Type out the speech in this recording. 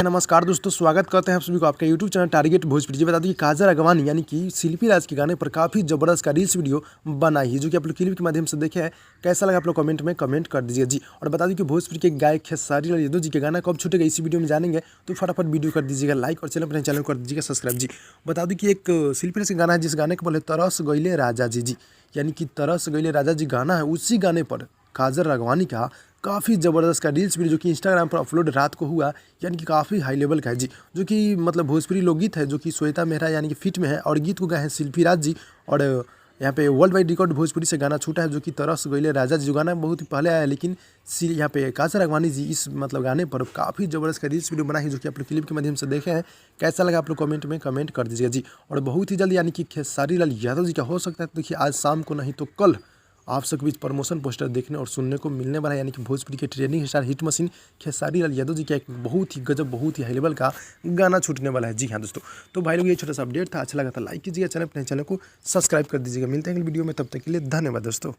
जी नमस्कार दोस्तों, स्वागत करते हैं आप सभी को आपका यूट्यूब चैनल टारगेट भोजपुरी। जी बता दूं कि काजल राघवानी यानी कि शिल्पी राज के गाने पर काफ़ी ज़बरदस्त का रील्स वीडियो बनाई है, जो कि आप लोग क्लिप के माध्यम से देखे हैं। कैसा लगा आप लोग कमेंट में कमेंट कर दीजिए जी। और बता दूं कि भोजपुरी के गायक खेसारी लाल यादव जी के गाना कब छूटेगा इसी वीडियो में जानेंगे, तो फटाफट वीडियो कर दीजिएगा लाइक और चैनल कर दीजिएगा सब्सक्राइब जी। बता दूं कि एक शिल्पी राज का गाना है जिस गाने को बोले तरस गइले राजा जी, यानी कि तरस गइले राजा जी गाना है, उसी गाने पर काजल राघवानी का काफ़ी ज़बरदस्त का रील्स वीडियो जो कि इंस्टाग्राम पर अपलोड रात को हुआ, यानी कि काफ़ी हाई लेवल का है जी। जो कि मतलब भोजपुरी लोकगीत है, जो कि श्वेता मेहरा यानी कि फिट में है, और गीत को गाए हैं शिल्पी राज जी। और यहाँ पे वर्ल्ड वाइड रिकॉर्ड भोजपुरी से गाना छूटा है, जो कि तरस गइले राजा जी। जो गाना बहुत ही पहले आया है, लेकिन यहाँ पे काजल राघवानी जी इस मतलब गाने पर काफ़ी ज़बरदस्त का रील्स वीडियो बनाई है, जो कि आप लोग क्लिप के माध्यम से देखे हैं। कैसा लगा आप लोग कमेंट में कमेंट कर दीजिएगा जी। और बहुत ही जल्द यानी कि खेसारी लाल यादव जी का हो सकता है, तो देखिए आज शाम को नहीं तो कल आप सबके बीच प्रमोशन पोस्टर देखने और सुनने को मिलने वाला है, यानी कि भोजपुरी के trending star hit machine Khesari Lal Yadav ji का एक बहुत ही गजब, बहुत ही हाई लेवल का गाना छूटने वाला है। जी हाँ दोस्तों, तो भाई लोग ये छोटा सा अपडेट था, अच्छा लगा था लाइक कीजिएगा, चैनल को सब्सक्राइब कर दीजिएगा। मिलते हैं अगली वीडियो में, तब तक के लिए धन्यवाद दोस्तों।